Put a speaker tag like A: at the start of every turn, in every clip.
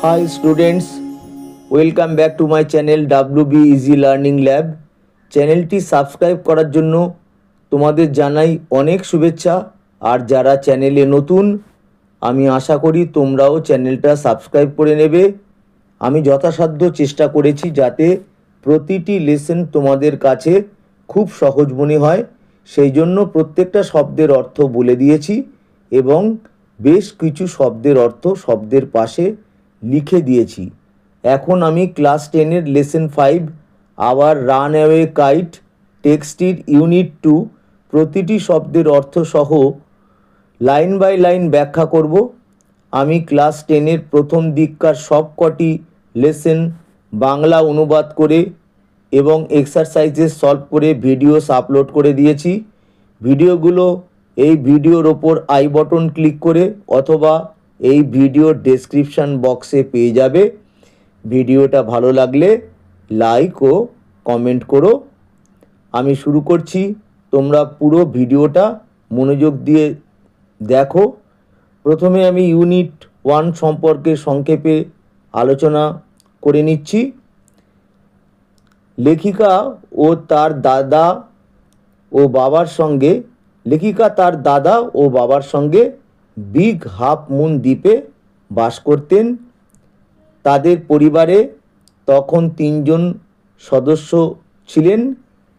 A: Hi students, welcome back to my channel WB Easy Learning Lab. চ্যানেলটি subscribe করার জন্য তোমাদের জানাই অনেক শুভেচ্ছা। আর যারা চ্যানেলে নতুন, আমি আশা করি তোমরাও চ্যানেলটা সাবস্ক্রাইব করে নেবে। আমি যথাসাধ্য চেষ্টা করেছি যাতে প্রতিটি লেসন তোমাদের কাছে খুব সহজ মনে হয়, সেই জন্য প্রত্যেকটা শব্দের অর্থ বলে দিয়েছি এবং বেশ কিছু শব্দের অর্থ শব্দের পাশে লিখে দিয়েছি। এখন আমি ক্লাস 10-এর lesson 5 our run away kite টেক্সটির ইউনিট 2 প্রতিটি শব্দের অর্থ সহ লাইন বাই লাইন ব্যাখ্যা করব। আমি ক্লাস 10-এর প্রথম দিককার সবকটি লেসন বাংলা অনুবাদ করে এবং এক্সারসাইজেস সলভ করে ভিডিওস আপলোড করে দিয়েছি। ভিডিওগুলো এই ভিডিওর ওপর আই বটন ক্লিক করে অথবা এই ভিডিওর ডেসক্রিপশান বক্সে পেয়ে যাবে। ভিডিওটা ভালো লাগলে লাইক ও কমেন্ট করো। আমি শুরু করছি, তোমরা পুরো ভিডিওটা মনোযোগ দিয়ে দেখো। প্রথমে আমি ইউনিট 1 সম্পর্কে সংক্ষেপে আলোচনা করে নিচ্ছি। লেখিকা তার দাদা ও বাবার সঙ্গে বিগ হাফ মুন দ্বীপে বাস করতেন। তাদের পরিবারে তখন 3 জন সদস্য ছিলেন,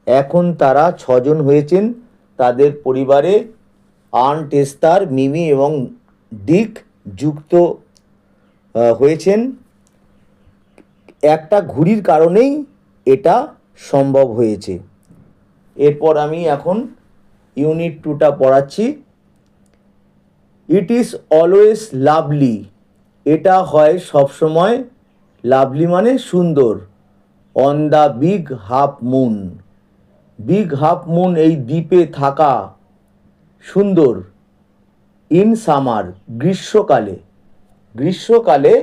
A: এখন তারা 6 জন হয়েছেন। তাদের পরিবারে আন্ট এস্তার, মিমি এবং ডিক যুক্ত হয়েছেন। একটা ঘুড়ির কারণেই এটা সম্ভব হয়েছে। এরপর আমি এখন ইউনিট 2টা পড়াচ্ছি। ইট ইজ অলওয়েজ লাভলি, এটা হয় সবসময়, লাভলি মানে সুন্দর। On the big half moon, big half moon এই দ্বীপে থাকা সুন্দর। ইন সামার, গ্রীষ্মকালে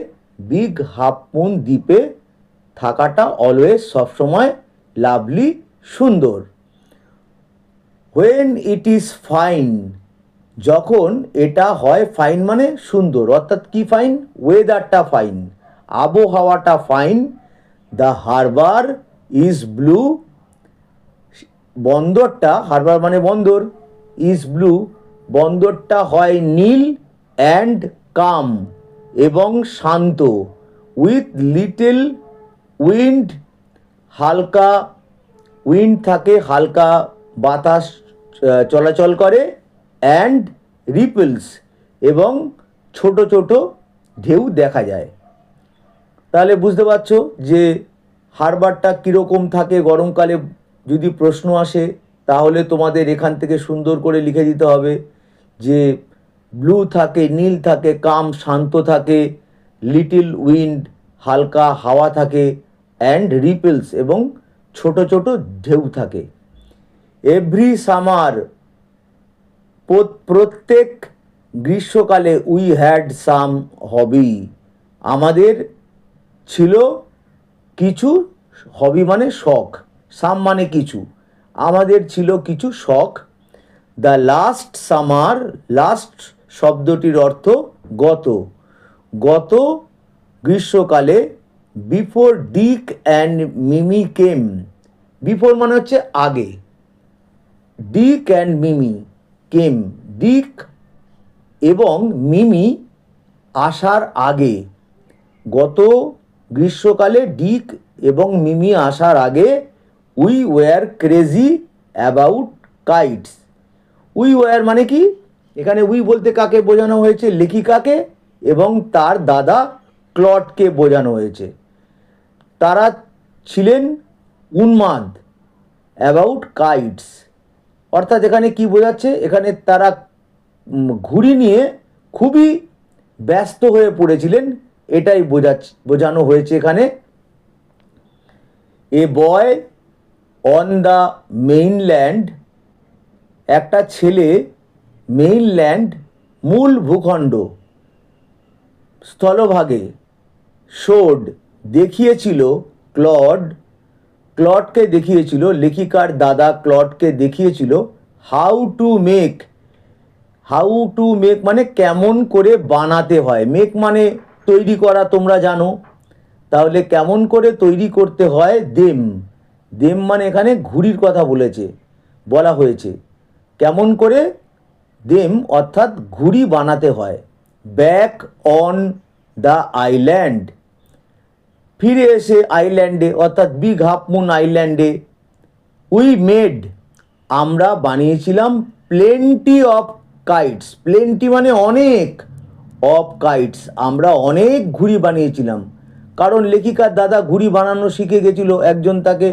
A: বিগ হাফ মুন দ্বীপে থাকাটা অলওয়েজ সবসময়, লাভলি সুন্দর। হোয়েন ইট ইজ ফাইন, যখন এটা হয় ফাইন মানে সুন্দর, অর্থাৎ কি ফাইন? ওয়েদারটা ফাইন, আবহাওয়াটা fine. The harbour is blue, বন্দরটা, হারবার মানে বন্দর, ইজ ব্লু বন্দরটা হয় নীল। অ্যান্ড কাম এবং শান্ত। উইথ লিটল উইন্ড, হালকা উইন্ড থাকে, হালকা বাতাস চলাচল করে। অ্যান্ড রিপলস এবং ছোট ছোট ঢেউ দেখা যায়। তাহলে বুঝতে পারছো যে হারবারটা কীরকম থাকে। গরমকালে যদি প্রশ্ন আসে তাহলে তোমাদের এখান থেকে সুন্দর করে লিখে দিতে হবে যে ব্লু থাকে, নীল থাকে, কাম শান্ত থাকে, লিটল উইন্ড হালকা হাওয়া থাকে, অ্যান্ড রিপলস এবং ছোট ছোট ঢেউ থাকে। এভরি সামার, প্রত্যেক গ্রীষ্মকালে, উই হ্যাড সাম হবি, আমাদের ছিল কিছু, হবি মানে শখ, সাম মানে কিছু, আমাদের ছিল কিছু শখ। দ্য লাস্ট সামার, লাস্ট শব্দটির অর্থ গত গ্রীষ্মকালে। Before Dick and Mimi came, before মানে হচ্ছে আগে, ডিক অ্যান্ড মিমি কেম, ডিক এবং মিমি আসার আগে। গত গ্রীষ্মকালে ডিক এবং মিমি আসার আগে। We were crazy about kites, we were মানে কি? এখানে উই বলতে কাকে বোঝানো হয়েছে? লেখিকাকে এবং তার দাদা ক্লডকে বোঝানো হয়েছে। তারা ছিলেন উন্মাদ, অ্যাবাউট কাইটস অর্থাৎ এখানে কি বোঝাচ্ছে? এখানে তারা ঘুড়ি নিয়ে খুবই ব্যস্ত হয়ে পড়েছিলেন, এটাই বোঝানো হয়েছে এখানে। এ বয় অন দ্য মেইনল্যান্ড, একটা ছেলে, মেইনল্যান্ড মূল ভূখণ্ড, স্থলভাগে। শোড দেখিয়েছিল, ক্লডকে দেখিয়েছিল, লেখিকার দাদা ক্লডকে দেখিয়েছিল। হাউ টু মেক মানে কেমন করে বানাতে হয়। মেক মানে তৈরি করা তোমরা জানো, তাহলে কেমন করে তৈরি করতে হয় দেম। দেম মানে এখানে ঘুড়ির কথা বলা হয়েছে। কেমন করে দেম অর্থাৎ ঘুড়ি বানাতে হয়। ব্যাক অন দ্য আইল্যান্ড, ফিরে এসে আইল্যান্ডে অর্থাৎ বিগ হাফ মুন আইল্যান্ডে, উই মেড আমরা বানিয়েছিলাম প্লেন্টি অফ কাইটস। প্লেন্টি মানে অনেক, অফ কাইটস আমরা অনেক ঘুড়ি বানিয়েছিলাম। কারণ লেখিকার দাদা ঘুড়ি বানানো শিখে গেছিলো, একজন তাকে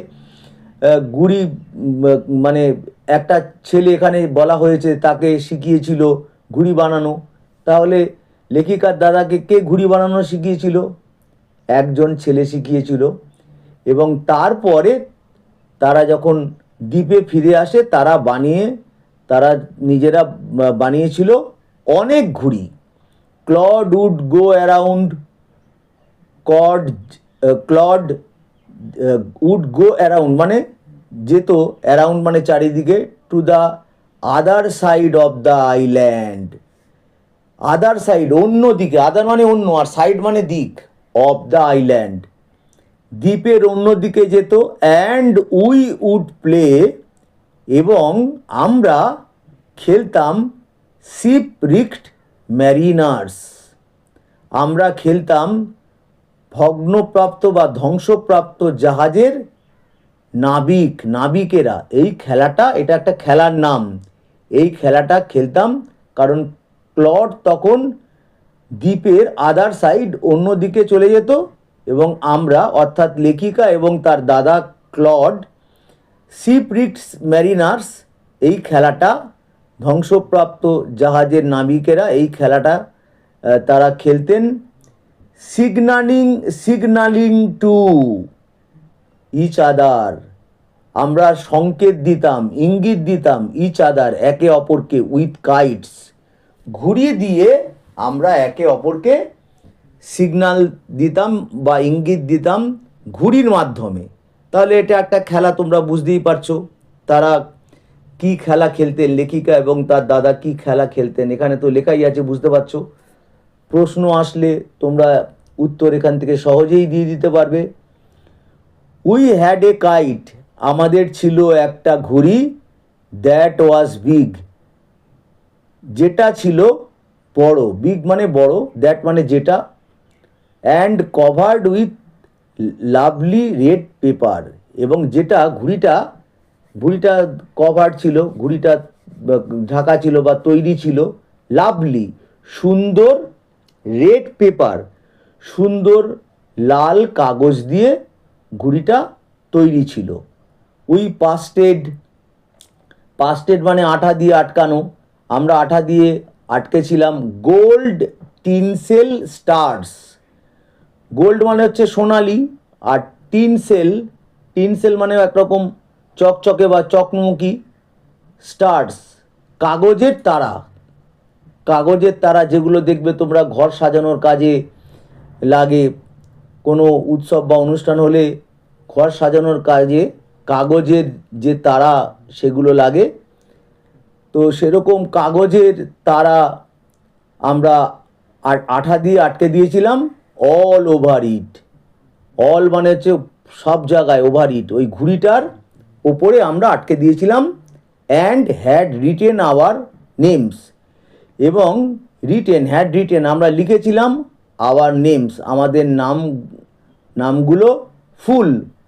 A: ঘুড়ি মানে একটা ছেলে এখানে বলা হয়েছে তাকে শিখিয়েছিল ঘুড়ি বানানো। তাহলে লেখিকার দাদাকে কে ঘুড়ি বানানো শিখিয়েছিল? একজন ছেলে শিখিয়েছিল। এবং তারপরে তারা যখন দ্বীপে ফিরে আসে তারা নিজেরা বানিয়েছিল অনেক ঘুড়ি। Claude would go around, Claude would go around মানে যেত, অ্যারাউন্ড মানে চারিদিকে, to the other side of the island. Other side অন্য দিকে, আদার মানে অন্য আর সাইড মানে দিক, অফ দ্য আইল্যান্ড দ্বীপের অন্য দিকে যেত। অ্যান্ড উই উড প্লে এবং আমরা খেলতাম শিপ রিক্ট ম্যারিনার্স, আমরা খেলতাম ভগ্নপ্রাপ্ত বা ধ্বংসপ্রাপ্ত জাহাজের নাবিকেরা। এই খেলাটা, এটা একটা খেলার নাম, এই খেলাটা খেলতাম কারণ ক্লড তখন দ্বীপের আদার সাইড অন্য দিকে চলে যেত এবং আমরা অর্থাৎ লেখিকা এবং তার দাদা ক্লড শিপরিক্স ম্যারিনার্স এই খেলাটা, ধ্বংসপ্রাপ্ত জাহাজের নাবিকেরা এই খেলাটা তারা খেলতেন। সিগনালিং টু ইচ আদার, আমরা সংকেত দিতাম, ইঙ্গিত দিতাম, ইচ আদার একে অপরকে, উইথ কাইটস ঘুরিয়ে দিয়ে আমরা একে অপরকে সিগন্যাল দিতাম বা ইঙ্গিত দিতাম ঘুড়ির মাধ্যমে। তাহলে এটা একটা খেলা, তোমরা বুঝতেই পারছো তারা কি খেলা খেলতেন, লেখিকা এবং তার দাদা কি খেলা খেলতেন। এখানে তো লেখাই আছে, বুঝতে পারছো। প্রশ্ন আসলে তোমরা উত্তর এখান থেকে সহজেই দিয়ে দিতে পারবে। উই হ্যাড এ কাইট, আমাদের ছিল একটা ঘুড়ি, দ্যাট ওয়াজ বিগ, যেটা ছিল বড়, বিগ মানে বড়, দ্যাট মানে যেটা, and covered with lovely red paper, এবং যেটা ঘুড়িটা কভার ছিল, ঘুড়িটা ঢাকা ছিল বা তৈরি ছিল, লাভলি সুন্দর, রেড পেপার সুন্দর লাল কাগজ দিয়ে ঘুড়িটা তৈরি ছিল। উই পাস্টেড মানে আঠা দিয়ে আটকানো, আমরা আঠা দিয়ে আটকেছিলাম গোল্ড টিনসেল স্টার্স। গোল্ড মানে হচ্ছে সোনালি, আর টিনসেল মানে একরকম চকচকে বা চকমকি, স্টার্স কাগজের তারা যেগুলো দেখবে তোমরা ঘর সাজানোর কাজে লাগে, কোনো উৎসব বা অনুষ্ঠান হলে ঘর সাজানোর কাজে কাগজের যে তারা সেগুলো লাগে। তো সেরকম কাগজের তারা আমরা আঠা দিয়ে আটকে দিয়েছিলাম অল ওভার ইট। অল মানে হচ্ছে সব জায়গায়, ওভার ইট ওই ঘুড়িটার ওপরে আমরা আটকে দিয়েছিলাম। And had written our names, এবং হ্যাড রিটেন আমরা লিখেছিলাম আওয়ার নেমস আমাদের নামগুলো,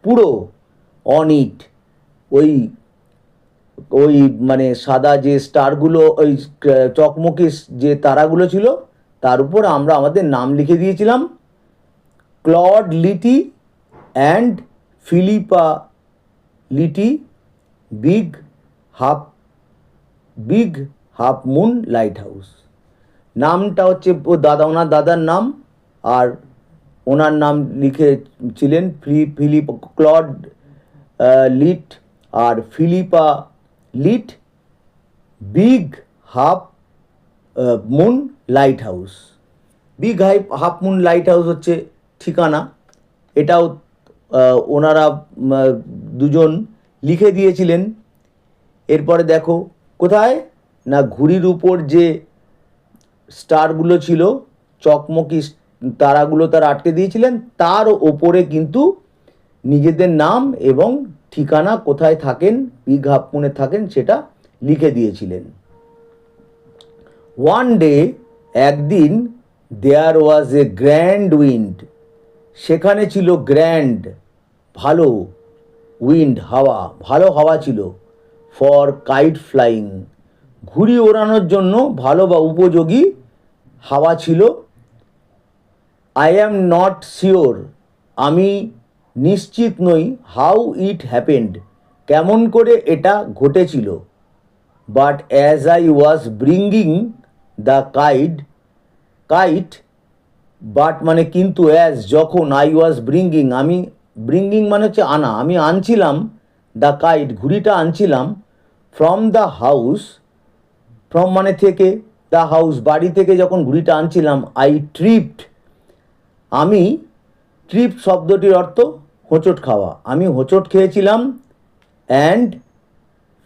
A: পুরো অন ইট ওই মানে সাদা যে স্টারগুলো, ওই চকমকি যে তারাগুলো ছিল তার উপর আমরা আমাদের নাম লিখে দিয়েছিলাম। Claude Litty and Philippa Litty, big half moon lighthouse. নামটা হচ্ছে ওনার দাদার নাম, আর ওনার নাম লিখেছিলেন ক্লড লিট আর Philippa Litt, big half moon lighthouse. Big half moon lighthouse হচ্ছে ঠিকানা, এটাও ওনারা দুজন লিখে দিয়েছিলেন। এরপরে দেখো কোথায় না, ঘুড়ির উপর যে স্টারগুলো ছিল, চকমকি তারাগুলো তারা আটকে দিয়েছিলেন, তার ওপরে কিন্তু নিজেদের নাম এবং ঠিকানা, কোথায় থাকেন, বিগ হাফ মুনে থাকেন, সেটা লিখে দিয়েছিলেন। ওয়ান ডে, একদিন, দেয়ার ওয়াজ এ গ্র্যান্ড উইন্ড, সেখানে ছিল গ্র্যান্ড, ভালো, উইন্ড, হাওয়া, ভালো হাওয়া ছিল, ফর কাইট ফ্লাইং, ঘুড়ি ওড়ানোর জন্য ভালো বা উপযোগী হাওয়া ছিল। আই অ্যাম নট শিওর, আমি নিশ্চিত নই, হাউ ইট হ্যাপেন্ড, কেমন করে এটা ঘটেছিল। But as I was bringing the kite, but মানে কিন্তু, অ্যাজ যখন, আই ওয়াজ ব্রিঙ্গিং, আমি, ব্রিঙ্গিং মানে হচ্ছে আনা, আমি আনছিলাম, দ্য কাইট ঘুড়িটা আনছিলাম, ফ্রম দ্য হাউস, ফ্রম মানে থেকে, দ্য হাউস বাড়ি থেকে যখন ঘুড়িটা আনছিলাম, আই ট্রিপড, আমি, ট্রিপ শব্দটির অর্থ হোঁচট খাওয়া, আমি হোঁচট খেয়েছিলাম, অ্যান্ড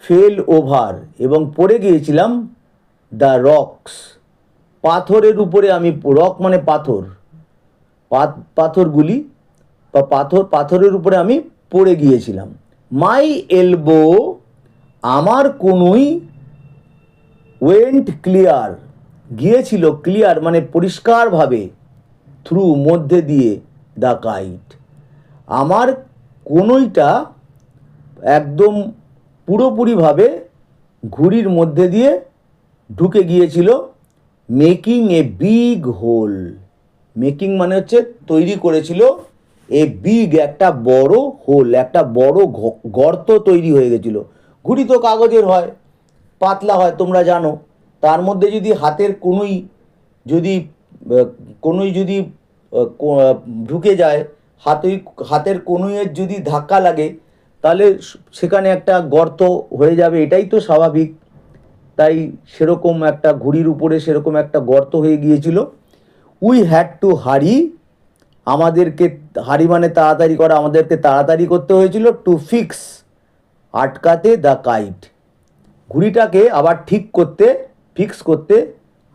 A: ফেল ওভার, এবং পড়ে গিয়েছিলাম, দ্য রকস, পাথরের উপরে আমি, রক মানে পাথর, পাথরগুলি বা পাথরের উপরে আমি পড়ে গিয়েছিলাম। মাই এলবো, আমার কনুই, ওয়েন্ট ক্লিয়ার, গিয়েছিল, ক্লিয়ার মানে পরিষ্কারভাবে, থ্রু মধ্যে দিয়ে, দ্য কাইট, আমার কনুইটা একদম পুরোপুরিভাবে ঘুড়ির মধ্যে দিয়ে ঢুকে গিয়েছিল, making a big hole, making মানে হচ্ছে তৈরি করেছিল, এ বিগ একটা বড় হোল, একটা বড় গর্ত তৈরি হয়ে গেছিল। ঘুড়ি তো কাগজের হয়, পাতলা হয়, তোমরা জানো, তার মধ্যে যদি হাতের যদি কনুই যদি ঢুকে যায়, হাতের কনুইয়ের যদি ধাক্কা লাগে, তাহলে সেখানে একটা গর্ত হয়ে যাবে, এটাই তো স্বাভাবিক। তাই সেরকম একটা ঘুড়ির উপরে সেরকম একটা গর্ত হয়ে গিয়েছিল। উই হ্যাড টু হারি, আমাদেরকে, হারি মানে তাড়াতাড়ি করা, আমাদেরকে তাড়াতাড়ি করতে হয়েছিল, টু ফিক্স, আটকাতে, দ্য কাইট, ঘুড়িটাকে আবার ঠিক করতে, ফিক্স করতে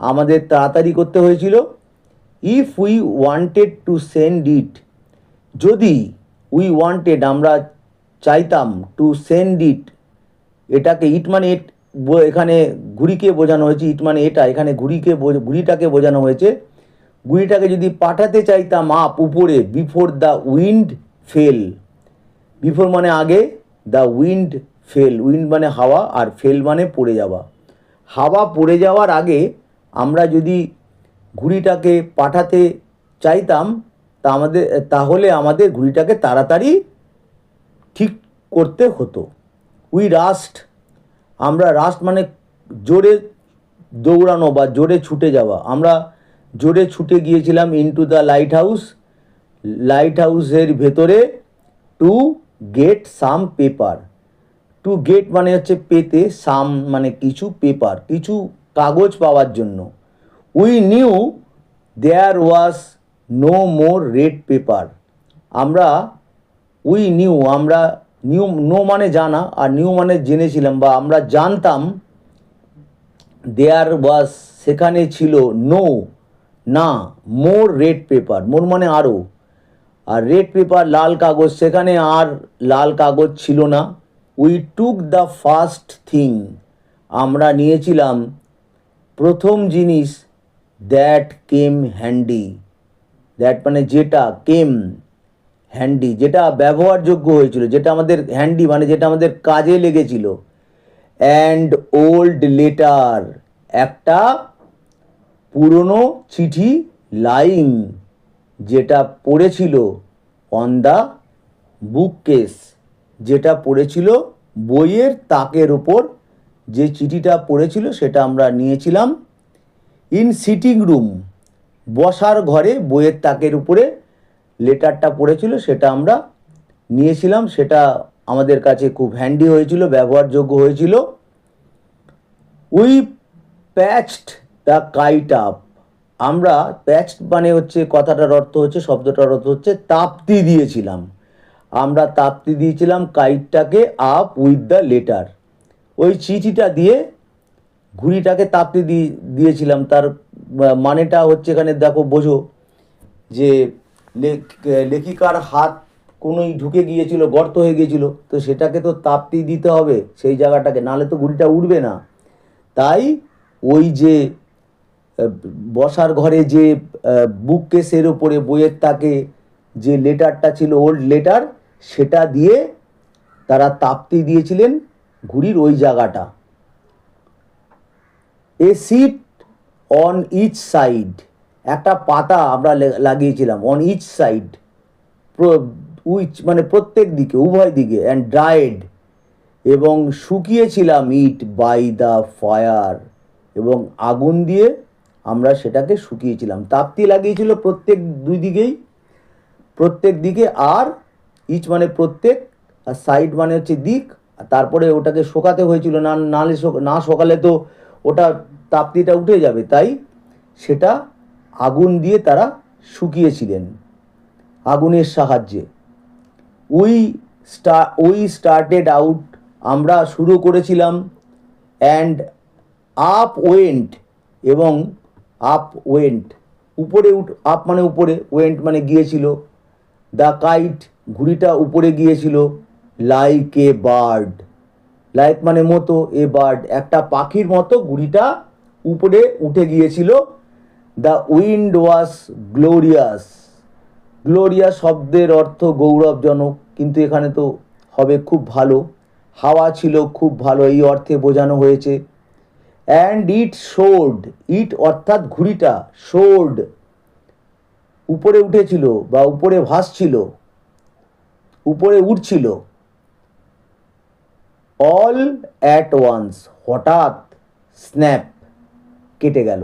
A: আমাদের তাড়াতাড়ি করতে হয়েছিল। If we wanted to send ইট, যদি, উই ওয়ান্টেড আমরা চাইতাম, টু সেন্ড ইট, এটাকে, ইট মানে এখানে ঘুড়িকে বোঝানো হয়েছে, ইট মানে এটা, এখানে ঘুড়িটাকে বোঝানো হয়েছে, ঘুড়িটাকে যদি পাঠাতে চাইতাম আপ, উপরে, before the wind fail, before মানে আগে, দ্য উইন্ড ফেল, উইন্ড মানে হাওয়া, আর ফেল মানে পড়ে যাওয়া, হাওয়া পড়ে যাওয়ার আগে আমরা যদি ঘুড়িটাকে পাঠাতে চাইতাম, তাহলে আমাদের ঘুড়িটাকে তাড়াতাড়ি ঠিক করতে হতো। উই রাস্ট, আমরা, রাস্ট মানে জোরে দৌড়ানো বা জোরে ছুটে যাওয়া, আমরা জোরে ছুটে গিয়েছিলাম, ইনটু দ্য লাইট হাউসের ভেতরে, to get some paper, to get মানে হচ্ছে পেতে, সাম মানে কিছু, পেপার কিছু কাগজ পাওয়ার জন্য। We knew there was no more red paper, আমরা, উই নিউ, আমরা, নিউ, নো মানে জানা, আর নিউ মানে জেনেছিলাম বা আমরা জানতাম, দেয়ার ওয়াজ সেখানে ছিল, নো না, মোর রেড পেপার, মোর মানে আরও, আর রেড পেপার লাল কাগজ, সেখানে আর লাল কাগজ ছিল না। We took the first thing, আমরা নিয়েছিলাম প্রথম জিনিস, দ্যাট কেম হ্যান্ডি, দ্যাট মানে যেটা, কেম হ্যান্ডি যেটা ব্যবহারযোগ্য হয়েছিল, যেটা আমাদের, হ্যান্ডি মানে যেটা আমাদের কাজে লেগেছিল। অ্যান্ড ওল্ড লেটার, একটা পুরনো চিঠি, লাইং যেটা পড়েছিল, অন দ্য বুক কেস, যেটা পড়েছিল বইয়ের তাকের ওপর, যে চিঠিটা পড়েছিল সেটা আমরা নিয়েছিলাম। ইন সিটিং রুম, বসার ঘরে বইয়ের তাকের উপরে লেটারটা পড়েছিল, সেটা আমরা নিয়েছিলাম, সেটা আমাদের কাছে খুব হ্যান্ডি হয়েছিল, ব্যবহারযোগ্য হয়েছিল। We patched the kite up, আমরা, প্যাচড মানে হচ্ছে, কথাটার অর্থ হচ্ছে, শব্দটার অর্থ হচ্ছে তাপ্তি দিয়েছিলাম, আমরা তাপ্তি দিয়েছিলাম কাইটটাকে, আপ উইথ দ্য লেটার, ওই চিঠিটা দিয়ে ঘুড়িটাকে তাপ্তি দিয়েছিলাম। তার মানেটা হচ্ছে, এখানে দেখো, বোঝো, যে লেখিকার হাত কোনোই ঢুকে গিয়েছিল, গর্ত হয়ে গিয়েছিল, তো সেটাকে তো তাপ্তি দিতে হবে সেই জায়গাটাকে, নাহলে তো ঘুড়িটা উড়বে না। তাই ওই যে বসার ঘরে যে বুক কেসের ওপরে বইয়ের তাকে যে লেটারটা ছিল, ওল্ড লেটার, সেটা দিয়ে তারা তাপ্তি দিয়েছিলেন ঘুড়ির ওই জায়গাটা। A sheet on each side, একটা পাতা আমরা লাগিয়েছিলাম অন ইচ সাইড, উইচ মানে প্রত্যেক দিকে, উভয় দিকে, অ্যান্ড ড্রাইড, এবং শুকিয়েছিলাম ইট বাই দ্য ফায়ার, এবং আগুন দিয়ে আমরা সেটাকে শুকিয়েছিলাম। তাপ্তি লাগিয়েছিল প্রত্যেক দুই দিকেই, প্রত্যেক দিকে, আর ইচ মানে প্রত্যেক, আর সাইড মানে হচ্ছে দিক, আর তারপরে ওটাকে শোকাতে হয়েছিল, না শোকালে তো ওটা তাপ্তিটা উঠে যাবে, তাই সেটা আগুন দিয়ে তারা শুকিয়েছিলেন আগুনের সাহায্যে। উই স্টার্টেড আউট, আমরা শুরু করেছিলাম, অ্যান্ড আপ ওয়েন্ট, এবং আপ ওয়েন্ট উপরে, আপ মানে উপরে, ওয়েন্ট মানে গিয়েছিল, দ্য কাইট ঘুড়িটা উপরে গিয়েছিল, লাইক এ বার্ড, লাইক মানে মতো, এ বার্ড একটা পাখির মতো ঘুড়িটা উপরে উঠে গিয়েছিল। The wind was glorious, glorious শব্দের অর্থ গৌরবজনক, কিন্তু এখানে তো হবে খুব ভালো, হাওয়া ছিল খুব ভালো এই অর্থে বোঝানো হয়েছে। অ্যান্ড ইট সোর্ড, ইট অর্থাৎ ঘুড়িটা, সোর্ড উপরে উঠেছিল বা উপরে ভাসছিল, উপরে উঠছিল, অল অ্যাট ওয়ান্স, হঠাৎ, স্ন্যাপ কেটে গেল,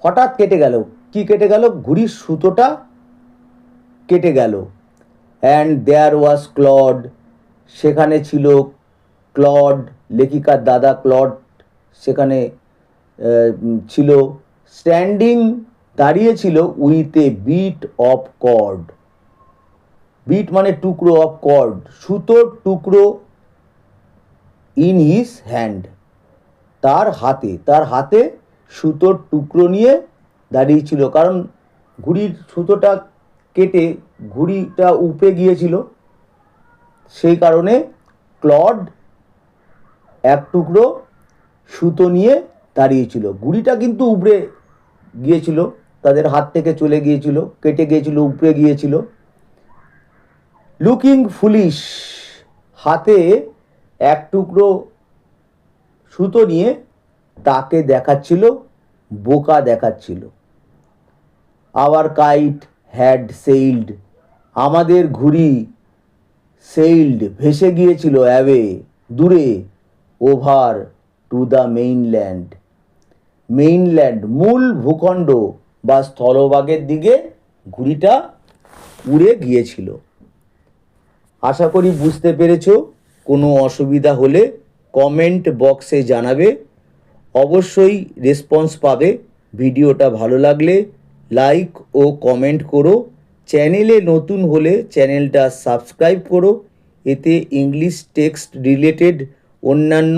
A: হঠাৎ কেটে গেল। কি কেটে গেল? ঘুড়ির সুতোটা কেটে গেল। অ্যান্ড দেয়ার ওয়াজ ক্লড, সেখানে ছিল ক্লড, লেখিকার দাদা ক্লড সেখানে ছিল, স্ট্যান্ডিং দাঁড়িয়েছিল, with a bit of cord, bit মানে টুকরো, অফ কর্ড সুতোর টুকরো, ইন হিজ হ্যান্ড তার হাতে, তার হাতে সুতোর টুকরো নিয়ে দাঁড়িয়েছিল, কারণ ঘুড়ির সুতোটা কেটে ঘুড়িটা উপড়ে গিয়েছিল, সেই কারণে ক্লড এক টুকরো সুতো নিয়ে দাঁড়িয়েছিল। ঘুড়িটা কিন্তু উপড়ে গিয়েছিল, তাদের হাত থেকে চলে গিয়েছিল, কেটে গিয়েছিল, উপড়ে গিয়েছিল। লুকিং ফুলিশ, হাতে এক টুকরো সুতো নিয়ে তাকে দেখাচ্ছিল, বোকা দেখাচ্ছিল। আওয়ার কাইট হ্যাড সেইলড, আমাদের ঘুড়ি সেইলড ভেসে গিয়েছিল, অ্যাওয়ে দূরে, over to the mainland, mainland মূল ভূখণ্ড বা স্থলভাগের দিকে ঘুড়িটা উড়ে গিয়েছিল। আশা করি বুঝতে পেরেছ। কোনো অসুবিধা হলে কমেন্ট বক্সে জানাবে, অবশ্যই রেসপন্স পাবে। ভিডিওটা ভালো লাগলে লাইক ও কমেন্ট করো, চ্যানেলে নতুন হলে চ্যানেলটা সাবস্ক্রাইব করো, এতে ইংলিশ টেক্সট রিলেটেড অন্যান্য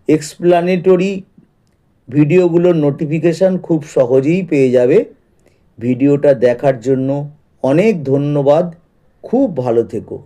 A: এক্সপ্লানেটরি ভিডিওগুলোর নোটিফিকেশান খুব সহজেই পেয়ে যাবে। ভিডিওটা দেখার জন্য অনেক ধন্যবাদ, খুব ভালো থেকো।